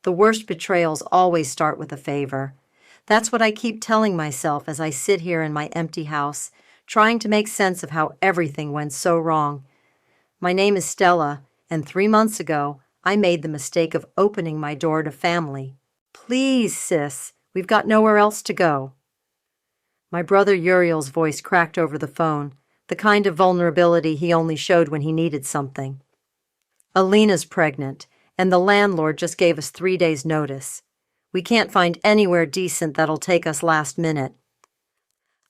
The worst betrayals always start with a favor. That's what I keep telling myself as I sit here in my empty house, trying to make sense of how everything went so wrong. My name is Stella, and 3 months ago, I made the mistake of opening my door to family. Please, sis, we've got nowhere else to go. My brother Uriel's voice cracked over the phone, the kind of vulnerability he only showed when he needed something. Alina's pregnant, and the landlord just gave us 3 days' notice. We can't find anywhere decent that'll take us last minute.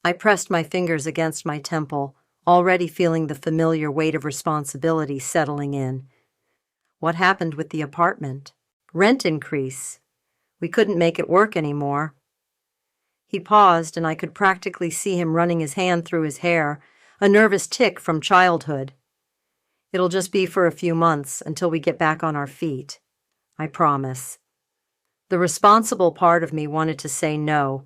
I pressed my fingers against my temple, already feeling the familiar weight of responsibility settling in. What happened with the apartment? Rent increase. We couldn't make it work anymore. He paused, and I could practically see him running his hand through his hair, a nervous tic from childhood. It'll just be for a few months until we get back on our feet. I promise. The responsible part of me wanted to say no.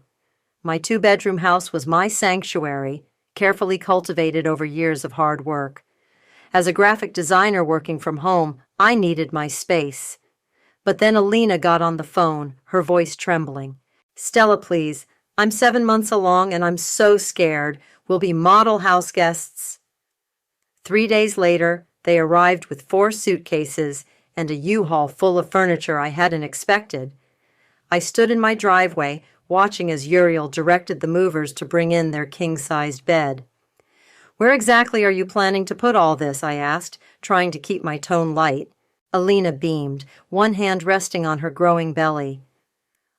My 2-bedroom house was my sanctuary, carefully cultivated over years of hard work. As a graphic designer working from home, I needed my space. But then Alina got on the phone, her voice trembling. "Stella, please. I'm 7 months along and I'm so scared. We'll be model house guests." 3 days later, they arrived with 4 suitcases and a U-Haul full of furniture I hadn't expected. I stood in my driveway, watching as Uriel directed the movers to bring in their king-sized bed. "Where exactly are you planning to put all this?" I asked, trying to keep my tone light. Alina beamed, one hand resting on her growing belly.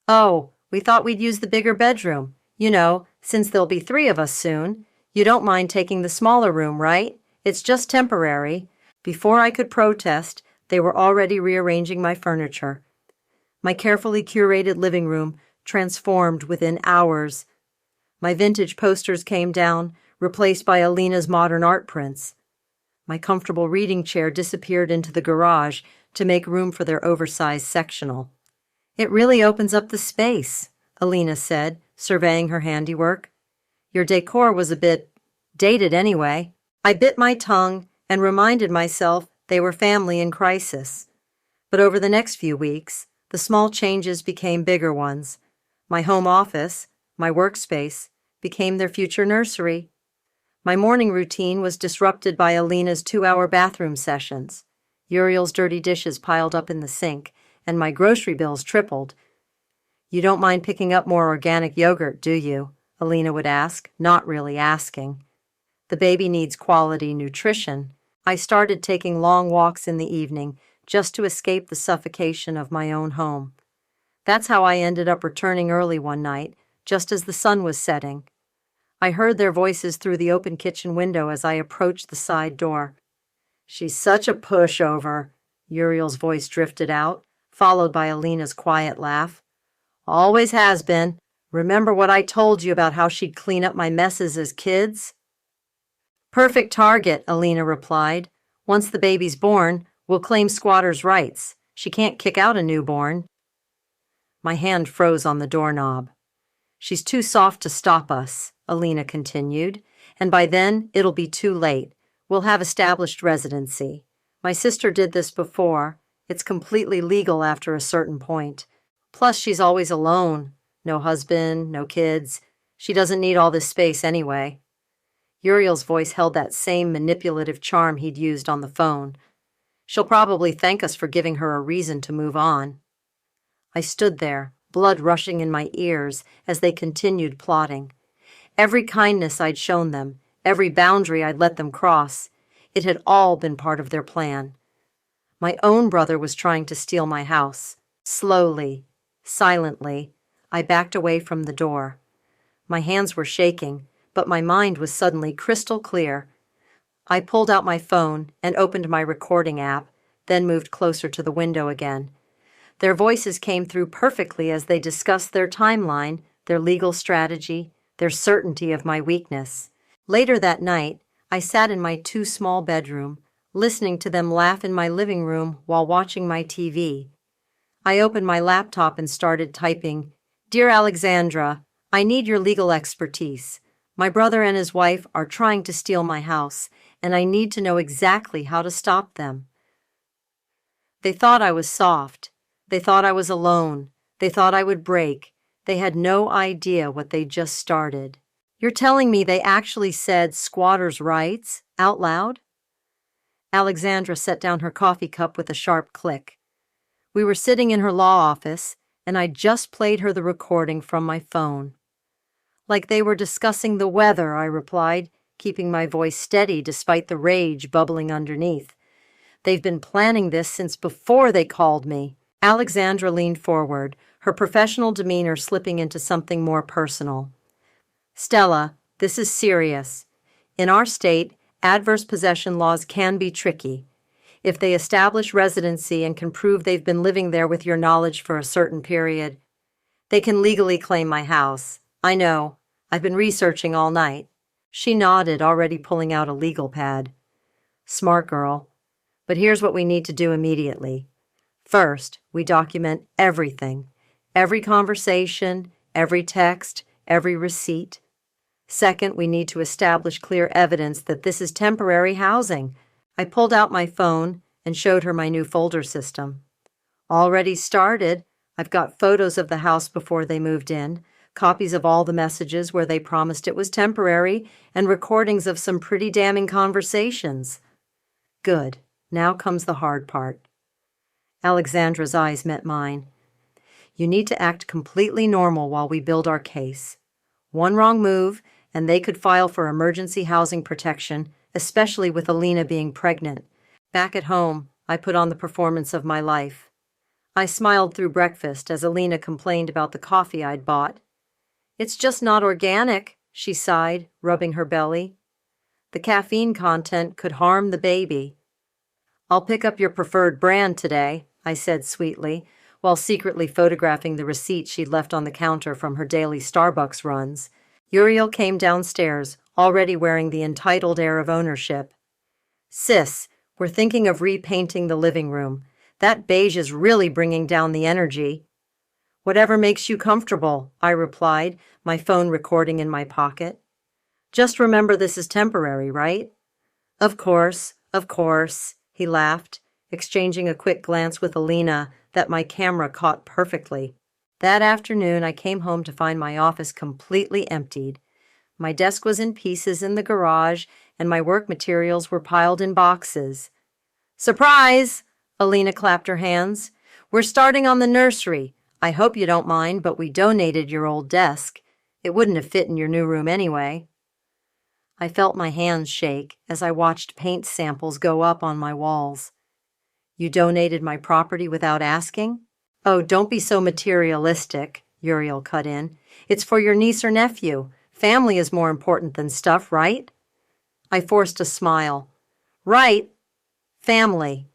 "Oh, we thought we'd use the bigger bedroom. You know, since there'll be 3 of us soon. You don't mind taking the smaller room, right? It's just temporary." Before I could protest, they were already rearranging my furniture. My carefully curated living room transformed within hours. My vintage posters came down, replaced by Alina's modern art prints. My comfortable reading chair disappeared into the garage to make room for their oversized sectional. "It really opens up the space," Alina said, surveying her handiwork. "Your decor was a bit dated anyway." I bit my tongue and reminded myself they were family in crisis. But over the next few weeks, the small changes became bigger ones. My home office, my workspace, became their future nursery. My morning routine was disrupted by Alina's 2-hour bathroom sessions. Uriel's dirty dishes piled up in the sink, and my grocery bills tripled. "You don't mind picking up more organic yogurt, do you?" Alina would ask, not really asking. "The baby needs quality nutrition." I started taking long walks in the evening just to escape the suffocation of my own home. That's how I ended up returning early one night, just as the sun was setting. I heard their voices through the open kitchen window as I approached the side door. "She's such a pushover," Uriel's voice drifted out, followed by Alina's quiet laugh. "Always has been. Remember what I told you about how she'd clean up my messes as kids?" "Perfect target," Alina replied. "Once the baby's born, we'll claim squatters' rights. She can't kick out a newborn." My hand froze on the doorknob. "She's too soft to stop us," Alina continued, "and by then it'll be too late. We'll have established residency. My sister did this before. It's completely legal after a certain point. Plus, she's always alone. No husband, no kids. She doesn't need all this space anyway." Uriel's voice held that same manipulative charm he'd used on the phone. "She'll probably thank us for giving her a reason to move on." I stood there, blood rushing in my ears as they continued plotting. Every kindness I'd shown them, every boundary I'd let them cross, it had all been part of their plan. My own brother was trying to steal my house. Slowly, silently, I backed away from the door. My hands were shaking, but my mind was suddenly crystal clear. I pulled out my phone and opened my recording app, then moved closer to the window again. Their voices came through perfectly as they discussed their timeline, their legal strategy, their certainty of my weakness. Later that night, I sat in my too-small bedroom, listening to them laugh in my living room while watching my TV. I opened my laptop and started typing, "Dear Alexandra, I need your legal expertise. My brother and his wife are trying to steal my house, and I need to know exactly how to stop them." They thought I was soft, They thought I was alone. They thought I would break. They had no idea what they just started. You're telling me they actually said squatters' rights out loud? Alexandra set down her coffee cup with a sharp click. We were sitting in her law office, and I just played her the recording from my phone. Like they were discussing the weather, I replied, keeping my voice steady despite the rage bubbling underneath. They've been planning this since before they called me. Alexandra leaned forward, her professional demeanor slipping into something more personal. Stella, this is serious. In our state, adverse possession laws can be tricky. If they establish residency and can prove they've been living there with your knowledge for a certain period, they can legally claim my house. I know. I've been researching all night. She nodded, already pulling out a legal pad. Smart girl. But here's what we need to do immediately. First, we document everything. Every conversation, every text, every receipt. Second, we need to establish clear evidence that this is temporary housing. I pulled out my phone and showed her my new folder system. Already started. I've got photos of the house before they moved in, copies of all the messages where they promised it was temporary, and recordings of some pretty damning conversations. Good. Now comes the hard part. Alexandra's eyes met mine. You need to act completely normal while we build our case. One wrong move, and they could file for emergency housing protection, especially with Alina being pregnant. Back at home, I put on the performance of my life. I smiled through breakfast as Alina complained about the coffee I'd bought. It's just not organic, she sighed, rubbing her belly. The caffeine content could harm the baby. I'll pick up your preferred brand today, I said sweetly, while secretly photographing the receipt she'd left on the counter from her daily Starbucks runs. Uriel came downstairs, already wearing the entitled air of ownership. Sis, we're thinking of repainting the living room. That beige is really bringing down the energy. Whatever makes you comfortable, I replied, my phone recording in my pocket. Just remember this is temporary, right? Of course, he laughed, exchanging a quick glance with Alina that my camera caught perfectly. That afternoon, I came home to find my office completely emptied. My desk was in pieces in the garage, and my work materials were piled in boxes. Surprise! Alina clapped her hands. We're starting on the nursery. I hope you don't mind, but we donated your old desk. It wouldn't have fit in your new room anyway. I felt my hands shake as I watched paint samples go up on my walls. You donated my property without asking? Oh, don't be so materialistic, Uriel cut in. It's for your niece or nephew. Family is more important than stuff, right? I forced a smile. Right. Family.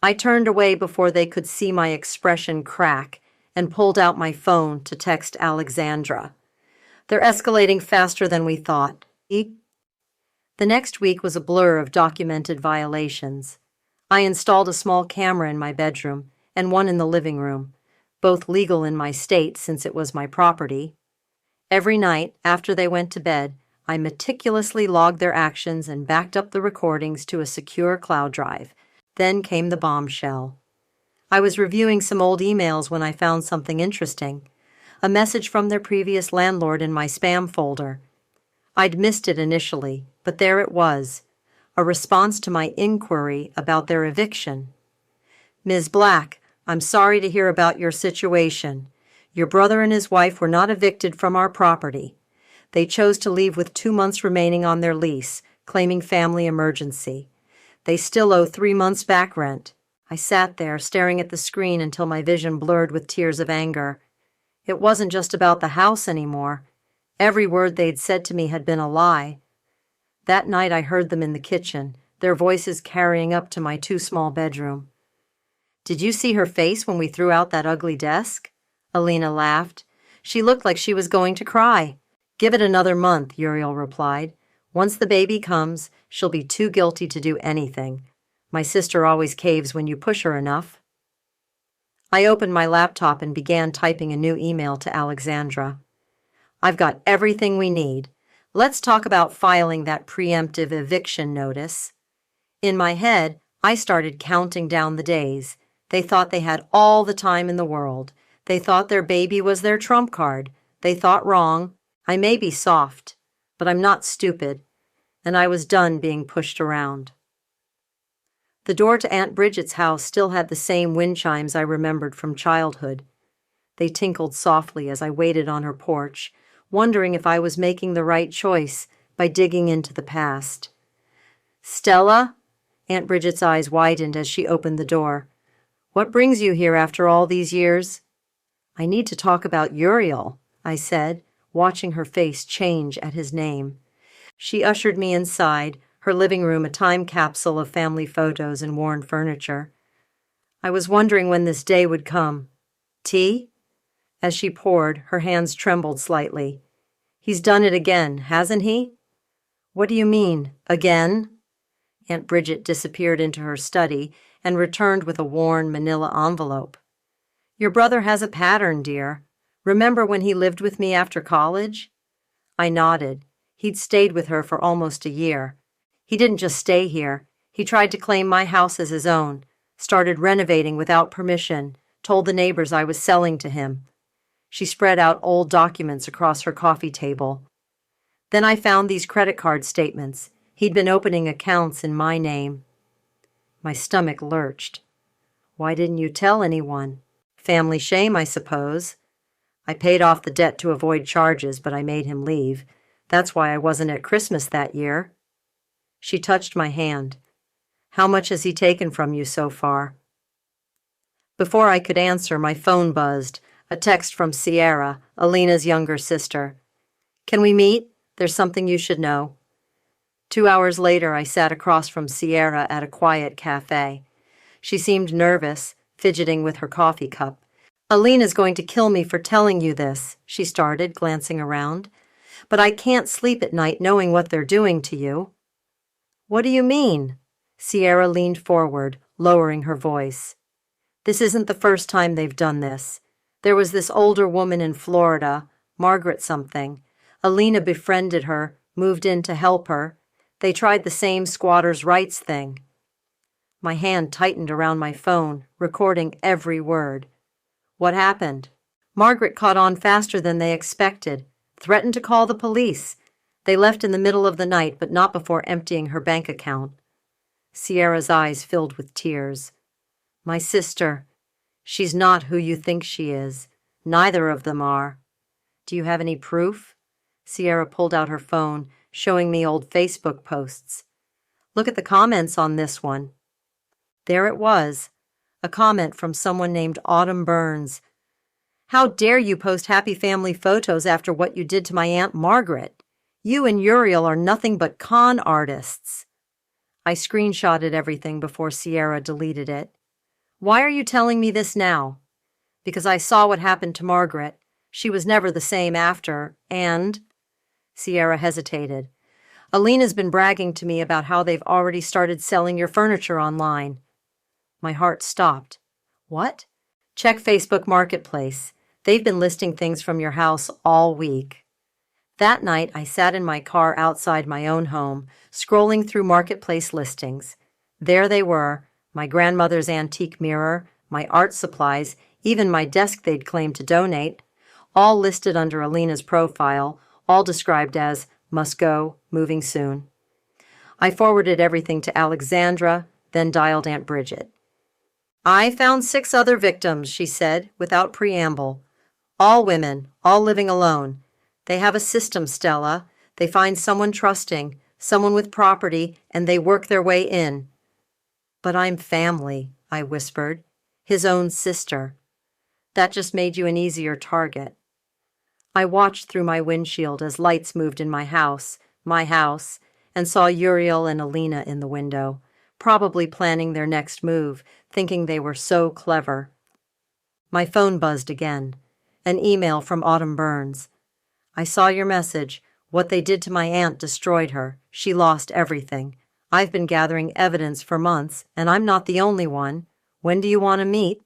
I turned away before they could see my expression crack and pulled out my phone to text Alexandra. They're escalating faster than we thought. The next week was a blur of documented violations. I installed a small camera in my bedroom and one in the living room, both legal in my state since it was my property. Every night, after they went to bed, I meticulously logged their actions and backed up the recordings to a secure cloud drive. Then came the bombshell. I was reviewing some old emails when I found something interesting. A message from their previous landlord in my spam folder. I'd missed it initially, but there it was, a response to my inquiry about their eviction. Ms. Black, I'm sorry to hear about your situation. Your brother and his wife were not evicted from our property. They chose to leave with 2 months remaining on their lease, claiming family emergency. They still owe 3 months back rent. I sat there, staring at the screen until my vision blurred with tears of anger. It wasn't just about the house anymore. Every word they'd said to me had been a lie. That night I heard them in the kitchen, their voices carrying up to my too small bedroom. Did you see her face when we threw out that ugly desk? Alina laughed. She looked like she was going to cry. Give it another month, Uriel replied. Once the baby comes, she'll be too guilty to do anything. My sister always caves when you push her enough. I opened my laptop and began typing a new email to Alexandra. I've got everything we need. Let's talk about filing that preemptive eviction notice. In my head, I started counting down the days. They thought they had all the time in the world. They thought their baby was their trump card. They thought wrong. I may be soft, but I'm not stupid, and I was done being pushed around. The door to Aunt Bridget's house still had the same wind chimes I remembered from childhood. They tinkled softly as I waited on her porch, wondering if I was making the right choice by digging into the past. "Stella?" Aunt Bridget's eyes widened as she opened the door. "What brings you here after all these years?" "I need to talk about Uriel," I said, watching her face change at his name. She ushered me inside, her living room a time capsule of family photos and worn furniture. I was wondering when this day would come. "Tea?" As she poured, her hands trembled slightly. "He's done it again, hasn't he?" "What do you mean, again?" Aunt Bridget disappeared into her study and returned with a worn manila envelope. "Your brother has a pattern, dear. Remember when he lived with me after college?" I nodded. He'd stayed with her for almost a year. He didn't just stay here. He tried to claim my house as his own, started renovating without permission, told the neighbors I was selling to him. She spread out old documents across her coffee table. Then I found these credit card statements. He'd been opening accounts in my name. My stomach lurched. "Why didn't you tell anyone?" "Family shame, I suppose." I paid off the debt to avoid charges, but I made him leave. That's why I wasn't at Christmas that year. She touched my hand. "How much has he taken from you so far?" Before I could answer, my phone buzzed. A text from Sierra, Alina's younger sister. "Can we meet? There's something you should know." 2 hours later, I sat across from Sierra at a quiet cafe. She seemed nervous, fidgeting with her coffee cup. "Alina's going to kill me for telling you this," she started, glancing around. "But I can't sleep at night knowing what they're doing to you." "What do you mean?" Sierra leaned forward, lowering her voice. "This isn't the first time they've done this. There was this older woman in Florida, Margaret something. Alina befriended her, moved in to help her. They tried the same squatters' rights thing." My hand tightened around my phone, recording every word. "What happened?" "Margaret caught on faster than they expected, threatened to call the police. They left in the middle of the night, but not before emptying her bank account." Sierra's eyes filled with tears. "My sister. She's not who you think she is. Neither of them are." "Do you have any proof?" Sierra pulled out her phone, showing me old Facebook posts. "Look at the comments on this one." There it was, a comment from someone named Autumn Burns. "How dare you post happy family photos after what you did to my Aunt Margaret? You and Uriel are nothing but con artists." I screenshotted everything before Sierra deleted it. "Why are you telling me this now?" "Because I saw what happened to Margaret. She was never the same after, and—" Sierra hesitated. "Alina's been bragging to me about how they've already started selling your furniture online." My heart stopped. "What?" "Check Facebook Marketplace. They've been listing things from your house all week." That night, I sat in my car outside my own home, scrolling through Marketplace listings. There they were, my grandmother's antique mirror, my art supplies, even my desk they'd claimed to donate, all listed under Alina's profile, all described as "must go, moving soon." I forwarded everything to Alexandra, then dialed Aunt Bridget. "I found 6 other victims," she said, without preamble. "All women, all living alone. They have a system, Stella. They find someone trusting, someone with property, and they work their way in." "But I'm family," I whispered. "His own sister." "That just made you an easier target." I watched through my windshield as lights moved in my house, and saw Uriel and Alina in the window, probably planning their next move, thinking they were so clever. My phone buzzed again. An email from Autumn Burns. "I saw your message. What they did to my aunt destroyed her. She lost everything. I've been gathering evidence for months, and I'm not the only one. When do you want to meet?"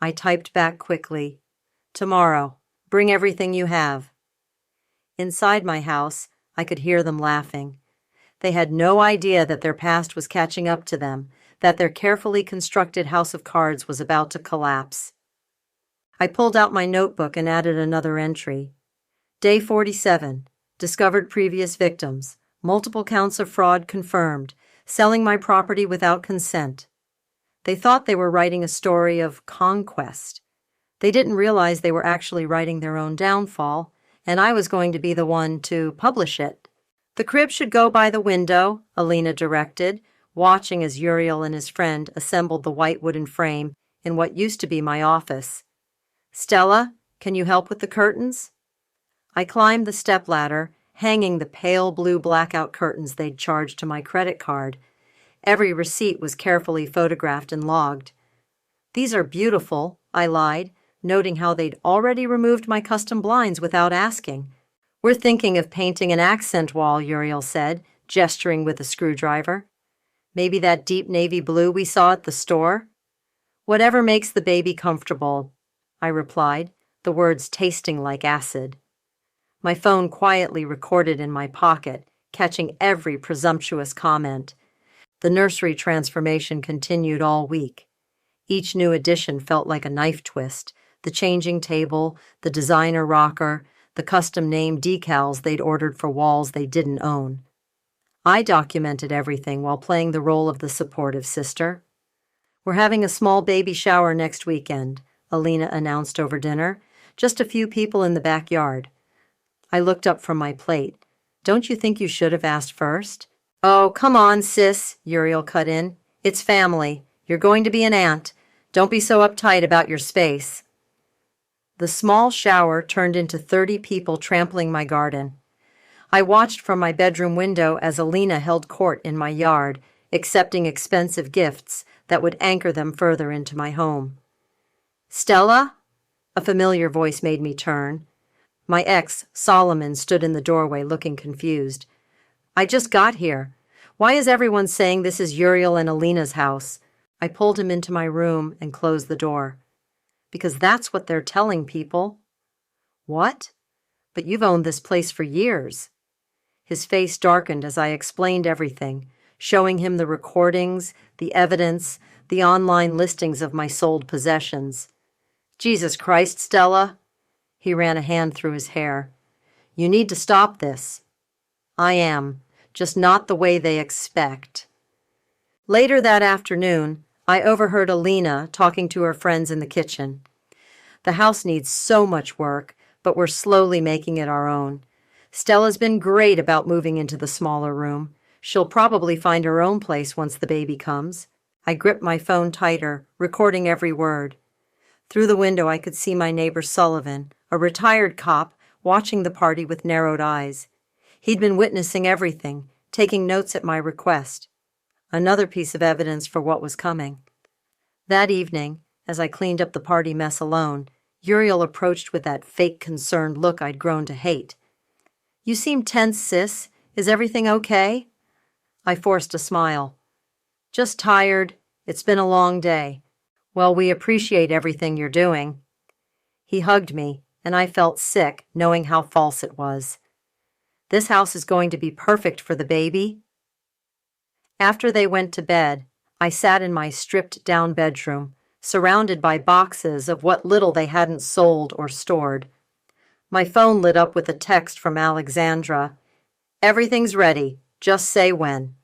I typed back quickly. "Tomorrow. Bring everything you have." Inside my house, I could hear them laughing. They had no idea that their past was catching up to them, that their carefully constructed house of cards was about to collapse. I pulled out my notebook and added another entry. Day 47. Discovered previous victims. Multiple counts of fraud confirmed. Selling my property without consent. They thought they were writing a story of conquest. They didn't realize they were actually writing their own downfall, and I was going to be the one to publish it. The crib should go by the window, Alina directed, watching as Uriel and his friend assembled the white wooden frame in what used to be my office. Stella, can you help with the curtains? I climbed the stepladder, hanging the pale blue blackout curtains they'd charged to my credit card. Every receipt was carefully photographed and logged. These are beautiful, I lied, noting how they'd already removed my custom blinds without asking. We're thinking of painting an accent wall, Uriel said, gesturing with a screwdriver. Maybe that deep navy blue we saw at the store? Whatever makes the baby comfortable, I replied, the words tasting like acid. My phone quietly recorded in my pocket, catching every presumptuous comment. The nursery transformation continued all week. Each new addition felt like a knife twist. The changing table, the designer rocker, the custom name decals they'd ordered for walls they didn't own. I documented everything while playing the role of the supportive sister. We're having a small baby shower next weekend, Alina announced over dinner. Just a few people in the backyard. I looked up from my plate. Don't you think you should have asked first? Oh, come on, sis, Uriel cut in. It's family. You're going to be an aunt. Don't be so uptight about your space. The small shower turned into 30 people trampling my garden. I watched from my bedroom window as Alina held court in my yard, accepting expensive gifts that would anchor them further into my home. Stella? A familiar voice made me turn. My ex, Solomon, stood in the doorway looking confused. I just got here. Why is everyone saying this is Uriel and Alina's house? I pulled him into my room and closed the door. Because that's what they're telling people. What? But you've owned this place for years. His face darkened as I explained everything, showing him the recordings, the evidence, the online listings of my sold possessions. Jesus Christ, Stella. He ran a hand through his hair. You need to stop this. I am, just not the way they expect. Later that afternoon, I overheard Alina talking to her friends in the kitchen. The house needs so much work, but we're slowly making it our own. Stella's been great about moving into the smaller room. She'll probably find her own place once the baby comes. I gripped my phone tighter, recording every word. Through the window I could see my neighbor Sullivan, a retired cop, watching the party with narrowed eyes. He'd been witnessing everything, taking notes at my request. Another piece of evidence for what was coming. That evening, as I cleaned up the party mess alone, Uriel approached with that fake concerned look I'd grown to hate. You seem tense, sis. Is everything okay? I forced a smile. Just tired. It's been a long day. Well, we appreciate everything you're doing. He hugged me, and I felt sick, knowing how false it was. This house is going to be perfect for the baby. After they went to bed, I sat in my stripped-down bedroom, surrounded by boxes of what little they hadn't sold or stored. My phone lit up with a text from Alexandra. Everything's ready. Just say when.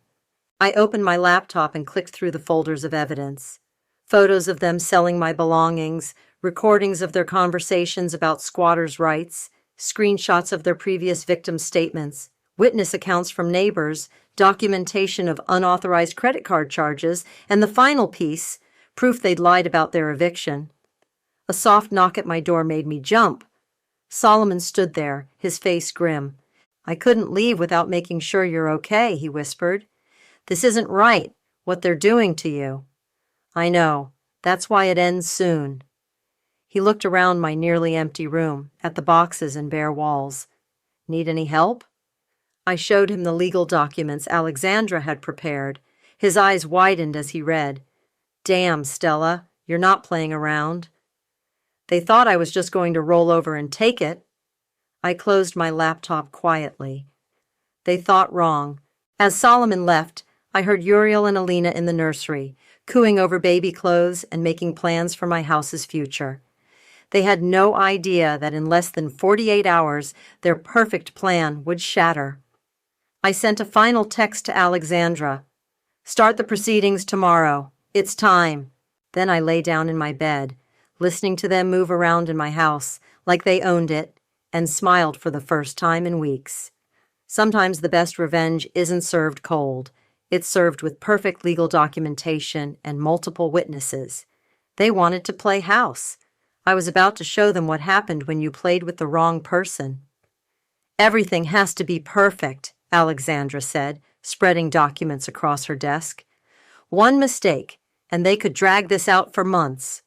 I opened my laptop and clicked through the folders of evidence. Photos of them selling my belongings, recordings of their conversations about squatters' rights, screenshots of their previous victims' statements, witness accounts from neighbors, documentation of unauthorized credit card charges, and the final piece, proof they'd lied about their eviction. A soft knock at my door made me jump. Solomon stood there, his face grim. I couldn't leave without making sure you're okay, he whispered. This isn't right, what they're doing to you. I know. That's why it ends soon. He looked around my nearly empty room, at the boxes and bare walls. Need any help? I showed him the legal documents Alexandra had prepared. His eyes widened as he read. Damn, Stella, you're not playing around. They thought I was just going to roll over and take it. I closed my laptop quietly. They thought wrong. As Solomon left, I heard Uriel and Alina in the nursery, cooing over baby clothes and making plans for my house's future. They had no idea that in less than 48 hours, their perfect plan would shatter. I sent a final text to Alexandra. "Start the proceedings tomorrow. It's time." Then I lay down in my bed, listening to them move around in my house like they owned it, and smiled for the first time in weeks. Sometimes the best revenge isn't served cold. It's served with perfect legal documentation and multiple witnesses. They wanted to play house. I was about to show them what happened when you played with the wrong person. "Everything has to be perfect," Alexandra said, spreading documents across her desk. "One mistake, and they could drag this out for months."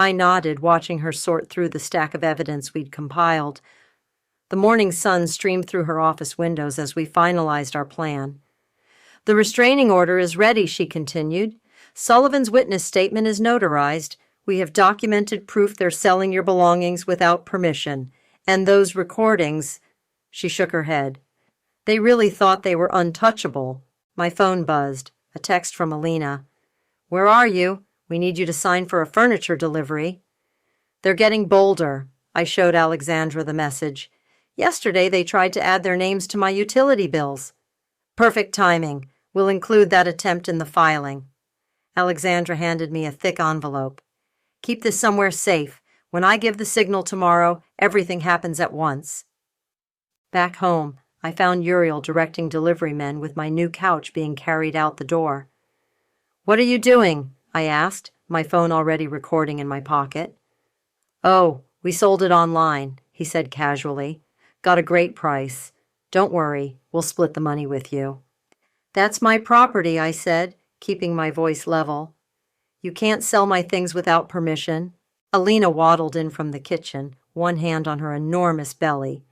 I nodded, watching her sort through the stack of evidence we'd compiled. The morning sun streamed through her office windows as we finalized our plan. "The restraining order is ready," she continued. "Sullivan's witness statement is notarized. We have documented proof they're selling your belongings without permission. And those recordings—" She shook her head. "They really thought they were untouchable." My phone buzzed. A text from Alina. "Where are you? We need you to sign for a furniture delivery." "They're getting bolder." I showed Alexandra the message. "Yesterday they tried to add their names to my utility bills." "Perfect timing. We'll include that attempt in the filing." Alexandra handed me a thick envelope. "Keep this somewhere safe. When I give the signal tomorrow, everything happens at once." Back home, I found Uriel directing delivery men with my new couch being carried out the door. "What are you doing?" I asked, my phone already recording in my pocket. "Oh, we sold it online," he said casually. "Got a great price. Don't worry, we'll split the money with you." "That's my property," I said, keeping my voice level. "You can't sell my things without permission." Alina waddled in from the kitchen, one hand on her enormous belly.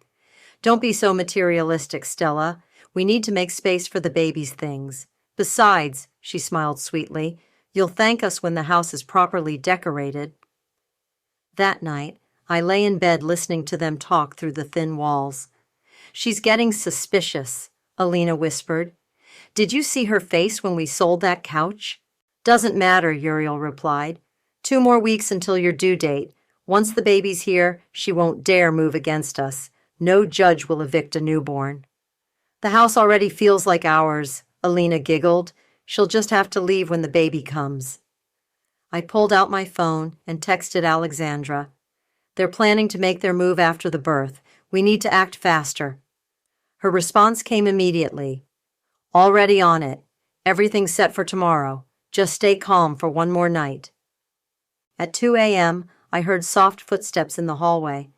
"Don't be so materialistic, Stella. We need to make space for the baby's things. Besides," she smiled sweetly, "you'll thank us when the house is properly decorated." That night, I lay in bed listening to them talk through the thin walls. "She's getting suspicious," Alina whispered. "Did you see her face when we sold that couch?" "Doesn't matter," Uriel replied. 2 more weeks until your due date. Once the baby's here, she won't dare move against us. No judge will evict a newborn." "The house already feels like ours," Alina giggled. "She'll just have to leave when the baby comes." I pulled out my phone and texted Alexandra. "They're planning to make their move after the birth. We need to act faster." Her response came immediately. "Already on it. Everything's set for tomorrow. Just stay calm for one more night." At 2 a.m., I heard soft footsteps in the hallway.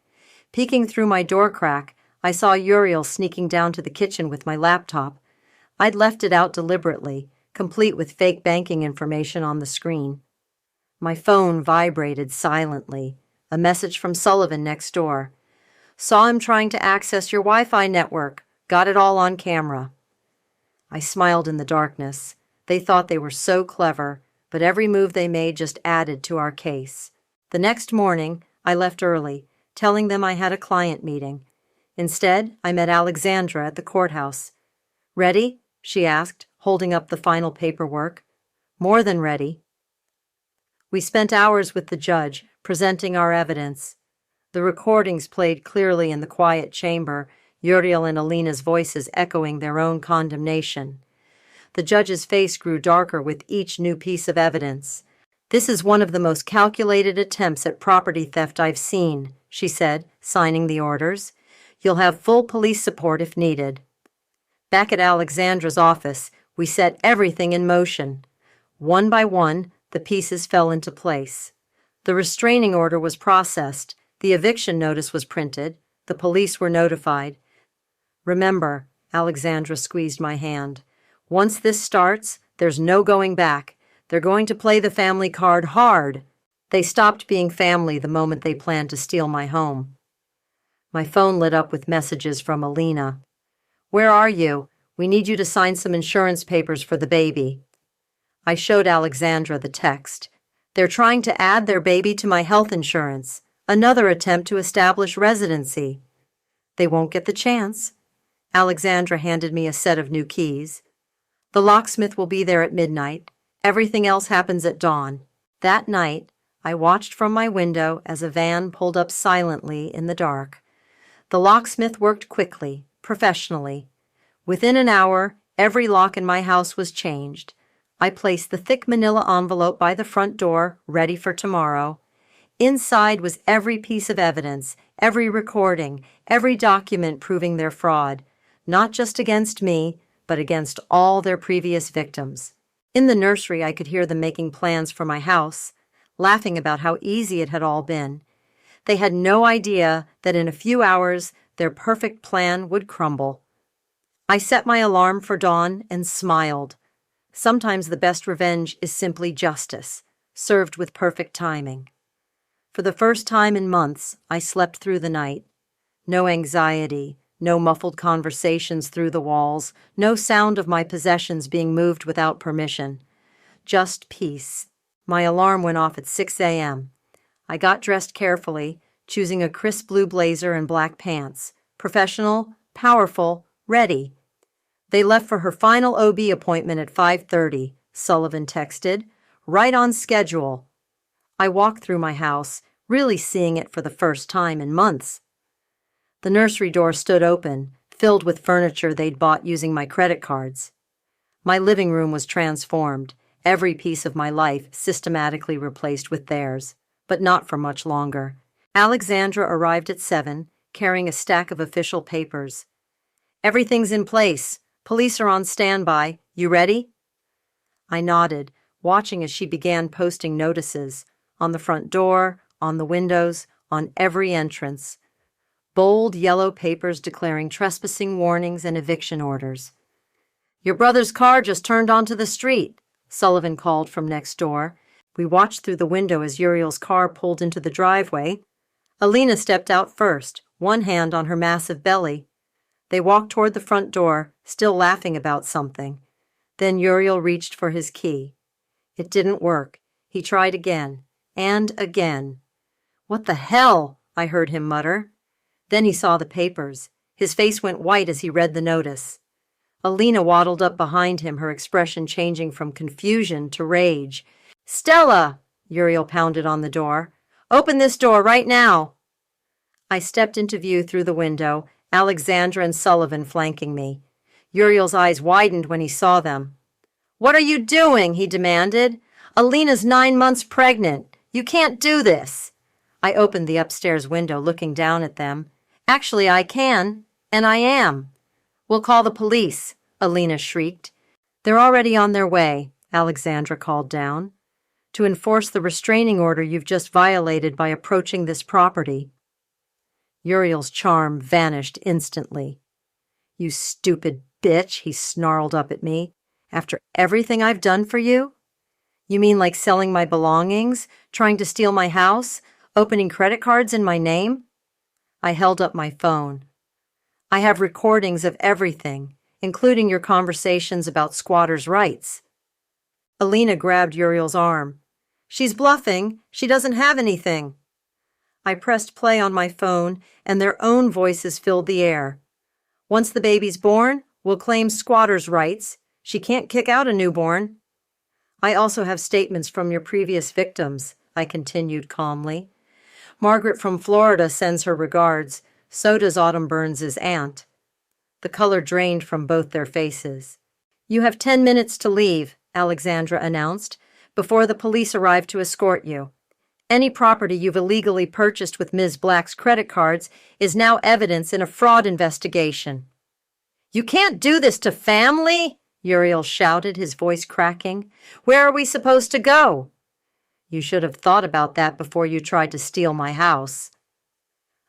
Peeking through my door crack, I saw Uriel sneaking down to the kitchen with my laptop. I'd left it out deliberately, complete with fake banking information on the screen. My phone vibrated silently. A message from Sullivan next door. "Saw him trying to access your Wi-Fi network. Got it all on camera." I smiled in the darkness. They thought they were so clever, but every move they made just added to our case. The next morning, I left early, telling them I had a client meeting. Instead, I met Alexandra at the courthouse. "Ready?" she asked, holding up the final paperwork. "More than ready." We spent hours with the judge, presenting our evidence. The recordings played clearly in the quiet chamber, Uriel and Alina's voices echoing their own condemnation. The judge's face grew darker with each new piece of evidence. "This is one of the most calculated attempts at property theft I've seen," she said, signing the orders. "You'll have full police support if needed." Back at Alexandra's office, we set everything in motion. One by one, the pieces fell into place. The restraining order was processed, the eviction notice was printed, the police were notified. "Remember," Alexandra squeezed my hand, "once this starts, there's no going back. They're going to play the family card hard." They stopped being family the moment they planned to steal my home. My phone lit up with messages from Alina. "Where are you? We need you to sign some insurance papers for the baby." I showed Alexandra the text. "They're trying to add their baby to my health insurance. Another attempt to establish residency." "They won't get the chance." Alexandra handed me a set of new keys. The locksmith will be there at midnight. Everything else happens at dawn. That night, I watched from my window as a van pulled up silently in the dark. The locksmith worked quickly, professionally. Within an hour, every lock in my house was changed. I placed the thick manila envelope by the front door, ready for tomorrow. Inside was every piece of evidence, every recording, every document proving their fraud, not just against me, but against all their previous victims. In the nursery, I could hear them making plans for my house, laughing about how easy it had all been. They had no idea that in a few hours, their perfect plan would crumble. I set my alarm for dawn and smiled. Sometimes the best revenge is simply justice, served with perfect timing. For the first time in months, I slept through the night. No anxiety, no muffled conversations through the walls, no sound of my possessions being moved without permission. Just peace. My alarm went off at 6 a.m. I got dressed carefully, choosing a crisp blue blazer and black pants. Professional, powerful, ready. They left for her final OB appointment at 5:30, Sullivan texted. Right on schedule. I walked through my house, really seeing it for the first time in months. The nursery door stood open, filled with furniture they'd bought using my credit cards. My living room was transformed, every piece of my life systematically replaced with theirs, but not for much longer. Alexandra arrived at 7, carrying a stack of official papers. Everything's in place. Police are on standby. You ready? I nodded, watching as she began posting notices on the front door, on the windows, on every entrance. Bold yellow papers declaring trespassing warnings and eviction orders. Your brother's car just turned onto the street, Sullivan called from next door. We watched through the window as Uriel's car pulled into the driveway. Alina stepped out first, one hand on her massive belly. They walked toward the front door, still laughing about something. Then Uriel reached for his key. It didn't work. He tried again, and again. What the hell? I heard him mutter. Then he saw the papers. His face went white as he read the notice. Alina waddled up behind him, her expression changing from confusion to rage. Stella! Uriel pounded on the door. Open this door right now! I stepped into view through the window, Alexandra and Sullivan flanking me. Uriel's eyes widened when he saw them. What are you doing? He demanded. Alina's 9 months pregnant. You can't do this. I opened the upstairs window, looking down at them. Actually, I can, and I am. We'll call the police, Alina shrieked. They're already on their way, Alexandra called down, to enforce the restraining order you've just violated by approaching this property. Uriel's charm vanished instantly. You stupid bitch, he snarled up at me. After everything I've done for you? You mean like selling my belongings, trying to steal my house, opening credit cards in my name? I held up my phone. I have recordings of everything, including your conversations about squatters' rights. Alina grabbed Uriel's arm. She's bluffing. She doesn't have anything. I pressed play on my phone, and their own voices filled the air. Once the baby's born, we'll claim squatters' rights. She can't kick out a newborn. I also have statements from your previous victims, I continued calmly. Margaret from Florida sends her regards. So does Autumn Burns's aunt. The color drained from both their faces. You have 10 minutes to leave, Alexandra announced, before the police arrive to escort you. Any property you've illegally purchased with Ms. Black's credit cards is now evidence in a fraud investigation. You can't do this to family, Uriel shouted, his voice cracking. Where are we supposed to go? You should have thought about that before you tried to steal my house.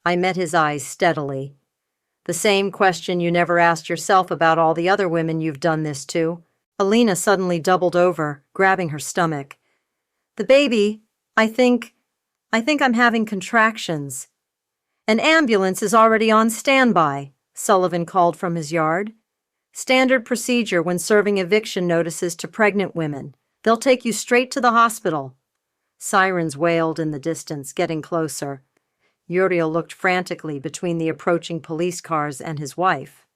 I met his eyes steadily. The same question you never asked yourself about all the other women you've done this to. Alina suddenly doubled over, grabbing her stomach. The baby, I think I'm having contractions. An ambulance is already on standby, Sullivan called from his yard. Standard procedure when serving eviction notices to pregnant women. They'll take you straight to the hospital. Sirens wailed in the distance, getting closer. Uriel looked frantically between the approaching police cars and his wife.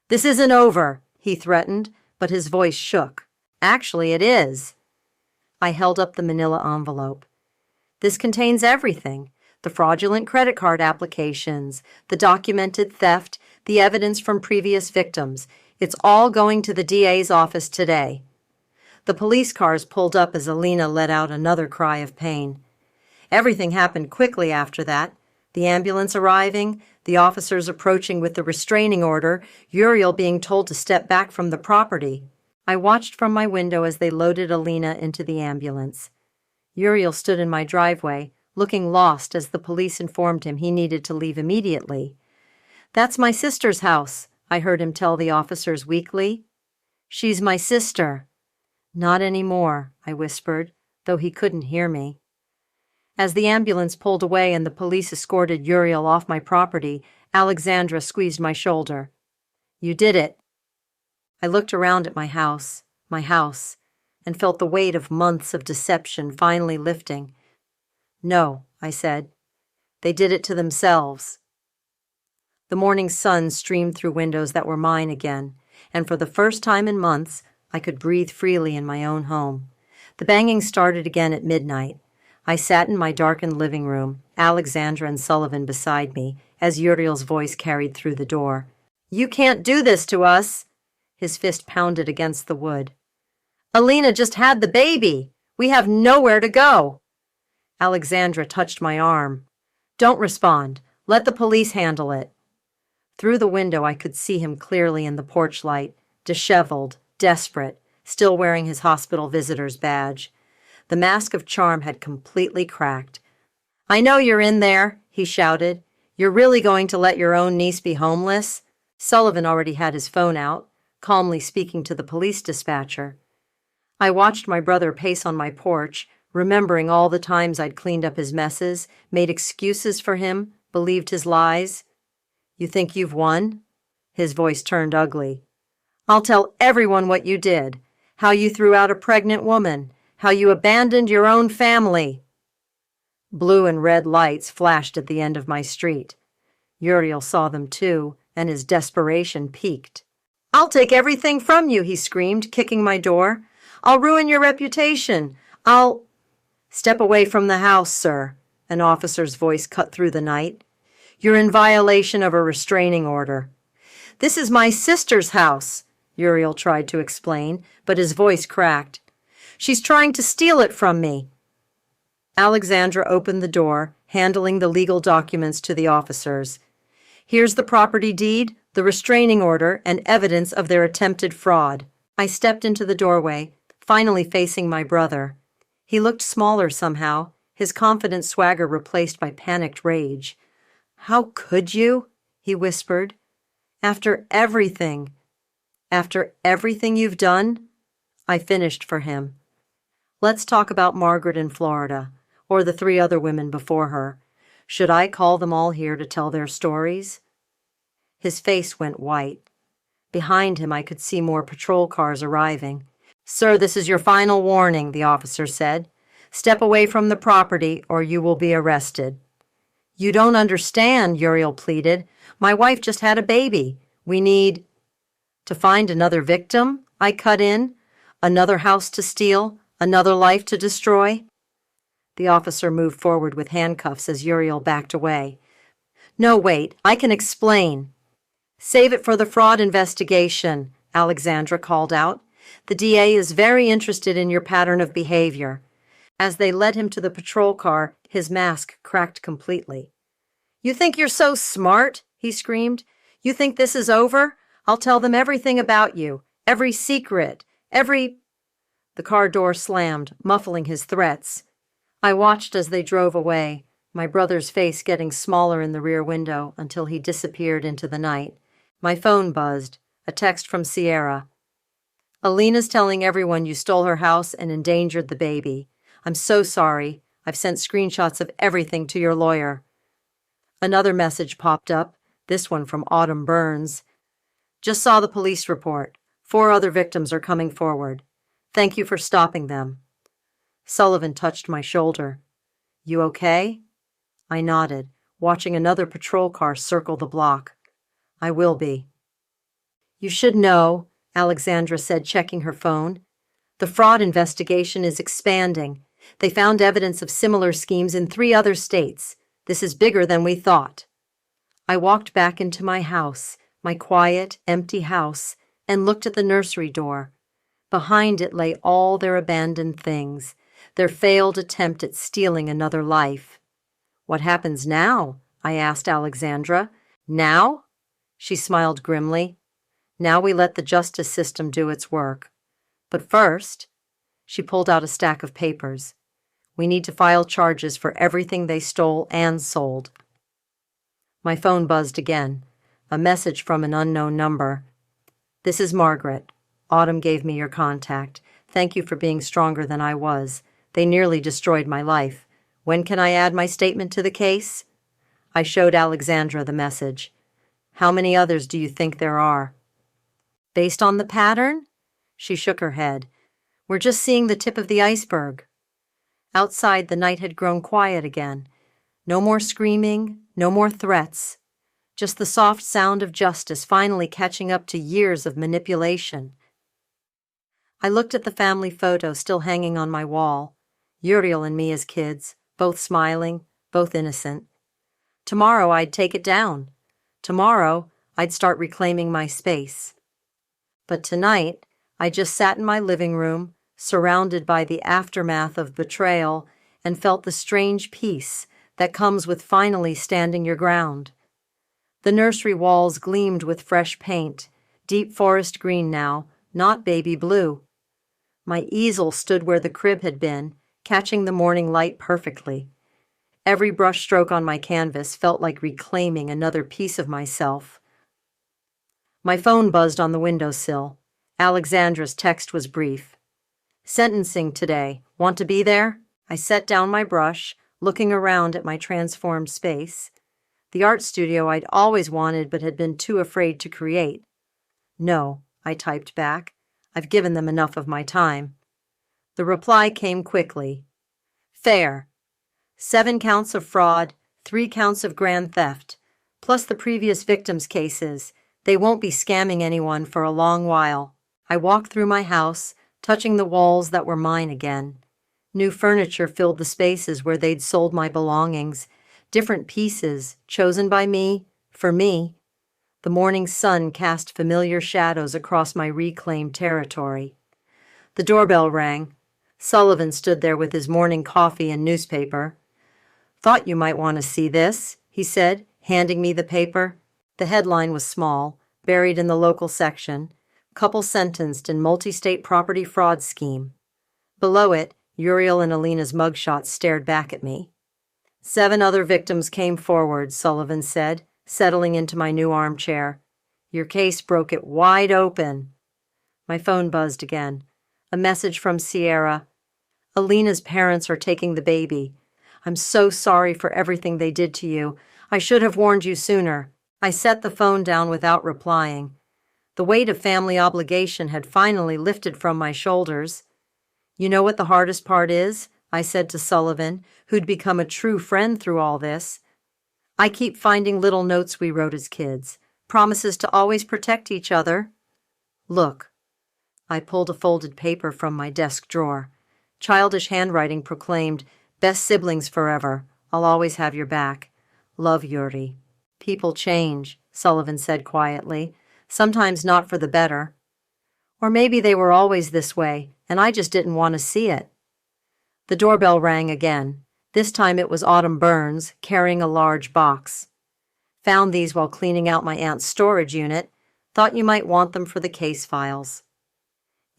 This isn't over, he threatened. but his voice shook. Actually, it is. I held up the manila envelope. This contains everything: the fraudulent credit card applications, the documented theft, the evidence from previous victims. It's all going to the DA's office today. The police cars pulled up as Alina let out another cry of pain. Everything happened quickly after that. The ambulance arriving, the officers approaching with the restraining order, Uriel being told to step back from the property. I watched from my window as they loaded Alina into the ambulance. Uriel stood in my driveway, looking lost as the police informed him he needed to leave immediately. "That's my sister's house," I heard him tell the officers weakly. "She's my sister." "Not anymore," I whispered, though he couldn't hear me. As the ambulance pulled away and the police escorted Uriel off my property, Alexandra squeezed my shoulder. "You did it." I looked around at my house, and felt the weight of months of deception finally lifting. "No," I said. "They did it to themselves." The morning sun streamed through windows that were mine again, and for the first time in months, I could breathe freely in my own home. The banging started again at midnight. I sat in my darkened living room, Alexandra and Sullivan beside me, as Uriel's voice carried through the door. "You can't do this to us!" His fist pounded against the wood. "Alina just had the baby! We have nowhere to go!" Alexandra touched my arm. "Don't respond. Let the police handle it." Through the window I could see him clearly in the porch light, disheveled, desperate, still wearing his hospital visitor's badge. The mask of charm had completely cracked. "I know you're in there," he shouted. "You're really going to let your own niece be homeless?" Sullivan already had his phone out, calmly speaking to the police dispatcher. I watched my brother pace on my porch, remembering all the times I'd cleaned up his messes, made excuses for him, believed his lies. "You think you've won?" His voice turned ugly. "I'll tell everyone what you did, how you threw out a pregnant woman, how you abandoned your own family." Blue and red lights flashed at the end of my street. Uriel saw them too, and his desperation peaked. "I'll take everything from you," he screamed, kicking my door. "I'll ruin your reputation. I'll—" "Step away from the house, sir," an officer's voice cut through the night. "You're in violation of a restraining order." "This is my sister's house," Uriel tried to explain, but his voice cracked. "She's trying to steal it from me." Alexandra opened the door, handling the legal documents to the officers. "Here's the property deed, the restraining order, and evidence of their attempted fraud." I stepped into the doorway, finally facing my brother. He looked smaller somehow, his confident swagger replaced by panicked rage. "How could you?" he whispered. After everything you've done?" I finished for him. "Let's talk about Margaret in Florida, or the 3 other women before her. Should I call them all here to tell their stories?" His face went white. Behind him I could see more patrol cars arriving. "Sir, this is your final warning," the officer said. "Step away from the property or you will be arrested." "You don't understand," Uriel pleaded. "My wife just had a baby. We need—" "To find another victim?" I cut in. "Another house to steal? Another life to destroy?" The officer moved forward with handcuffs as Uriel backed away. "No, wait. I can explain." "Save it for the fraud investigation," Alexandra called out. "The DA is very interested in your pattern of behavior." As they led him to the patrol car, his mask cracked completely. "You think you're so smart?" he screamed. "You think this is over? I'll tell them everything about you, every secret, every—" The car door slammed, muffling his threats. I watched as they drove away, my brother's face getting smaller in the rear window until he disappeared into the night. My phone buzzed, a text from Sierra. "Alina's telling everyone you stole her house and endangered the baby. I'm so sorry. I've sent screenshots of everything to your lawyer." Another message popped up, this one from Autumn Burns. "Just saw the police report. 4 other victims are coming forward. Thank you for stopping them." Sullivan touched my shoulder. "You okay?" I nodded, watching another patrol car circle the block. "I will be." "You should know," Alexandra said, checking her phone. The fraud investigation is expanding. They found evidence of similar schemes in 3 other states. This is bigger than we thought. I walked back into my house, my quiet, empty house, and looked at the nursery door. Behind it lay all their abandoned things, their failed attempt at stealing another life. What happens now? I asked Alexandra. Now? She smiled grimly. Now we let the justice system do its work. But first, she pulled out a stack of papers. We need to file charges for everything they stole and sold. My phone buzzed again. A message from an unknown number. This is Margaret. Autumn gave me your contact. Thank you for being stronger than I was. They nearly destroyed my life. When can I add my statement to the case? I showed Alexandra the message. How many others do you think there are? Based on the pattern? She shook her head. We're just seeing the tip of the iceberg. Outside, the night had grown quiet again. No more screaming, no more threats. Just the soft sound of justice finally catching up to years of manipulation. I looked at the family photo still hanging on my wall. Uriel and me as kids, both smiling, both innocent. Tomorrow I'd take it down. Tomorrow I'd start reclaiming my space. But tonight, I just sat in my living room, surrounded by the aftermath of betrayal, and felt the strange peace that comes with finally standing your ground. The nursery walls gleamed with fresh paint, deep forest green now, not baby blue. My easel stood where the crib had been, catching the morning light perfectly. Every brushstroke on my canvas felt like reclaiming another piece of myself. My phone buzzed on the windowsill. Alexandra's text was brief. Sentencing today. Want to be there? I set down my brush, looking around at my transformed space. The art studio I'd always wanted but had been too afraid to create. No, I typed back. I've given them enough of my time. The reply came quickly. Fair. 7 counts of fraud, 3 counts of grand theft, plus the previous victims' cases. They won't be scamming anyone for a long while. I walked through my house, touching the walls that were mine again. New furniture filled the spaces where they'd sold my belongings, different pieces, chosen by me, for me. The morning sun cast familiar shadows across my reclaimed territory. The doorbell rang. Sullivan stood there with his morning coffee and newspaper. Thought you might want to see this, he said, handing me the paper. The headline was small, buried in the local section. Couple sentenced in multi-state property fraud scheme. Below it, Uriel and Alina's mugshots stared back at me. 7 other victims came forward, Sullivan said, settling into my new armchair. Your case broke it wide open. My phone buzzed again. A message from Sierra. Alina's parents are taking the baby. I'm so sorry for everything they did to you. I should have warned you sooner. I set the phone down without replying. The weight of family obligation had finally lifted from my shoulders. You know what the hardest part is? I said to Sullivan, who'd become a true friend through all this. I keep finding little notes we wrote as kids, promises to always protect each other. Look. I pulled a folded paper from my desk drawer. Childish handwriting proclaimed, Best siblings forever. I'll always have your back. Love, Yuri. People change, Sullivan said quietly. Sometimes not for the better. Or maybe they were always this way, and I just didn't want to see it. The doorbell rang again. This time it was Autumn Burns, carrying a large box. Found these while cleaning out my aunt's storage unit. Thought you might want them for the case files.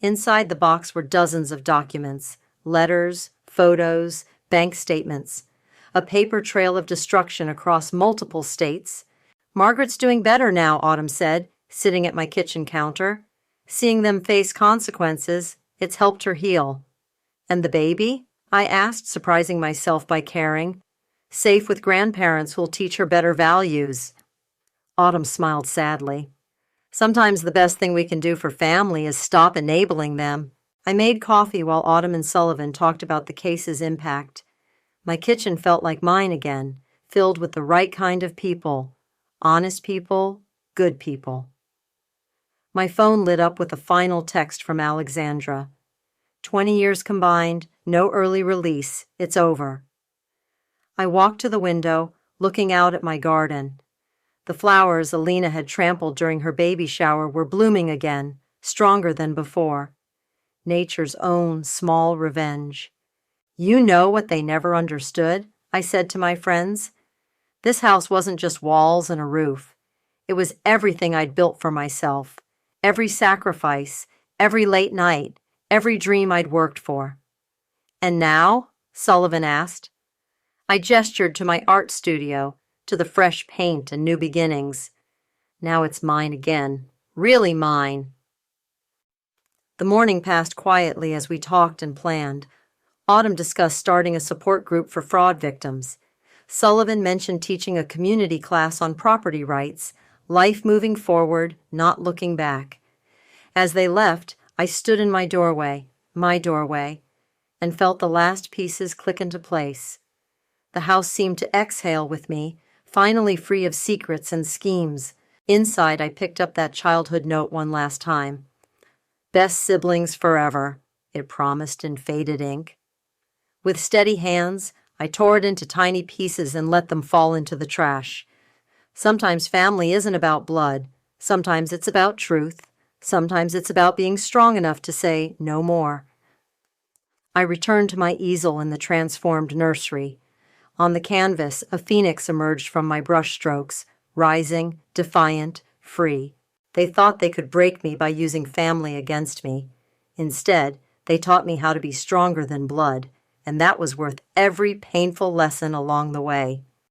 Inside the box were dozens of documents, letters, photos, bank statements, a paper trail of destruction across multiple states. Margaret's doing better now, Autumn said, sitting at my kitchen counter. Seeing them face consequences, it's helped her heal. And the baby? I asked, surprising myself by caring. Safe with grandparents who'll teach her better values. Autumn smiled sadly. Sometimes the best thing we can do for family is stop enabling them. I made coffee while Autumn and Sullivan talked about the case's impact. My kitchen felt like mine again, filled with the right kind of people. Honest people, good people. My phone lit up with a final text from Alexandra. 20 years combined, no early release, it's over. I walked to the window, looking out at my garden. The flowers Alina had trampled during her baby shower were blooming again, stronger than before. Nature's own small revenge. You know what they never understood, I said to my friends. This house wasn't just walls and a roof. It was everything I'd built for myself. Every sacrifice, every late night, every dream I'd worked for. And now? Sullivan asked. I gestured to my art studio, to the fresh paint and new beginnings. Now it's mine again. Really mine. The morning passed quietly as we talked and planned. Autumn discussed starting a support group for fraud victims. Sullivan mentioned teaching a community class on property rights, life moving forward, not looking back. As they left, I stood in my doorway, and felt the last pieces click into place. The house seemed to exhale with me, finally free of secrets and schemes. Inside, I picked up that childhood note one last time. Best siblings forever, it promised in faded ink. With steady hands, I tore it into tiny pieces and let them fall into the trash. Sometimes family isn't about blood. Sometimes it's about truth. Sometimes it's about being strong enough to say no more. I returned to my easel in the transformed nursery. On the canvas, a phoenix emerged from my brushstrokes, rising, defiant, free. They thought they could break me by using family against me. Instead, they taught me how to be stronger than blood, and that was worth every painful lesson along the way.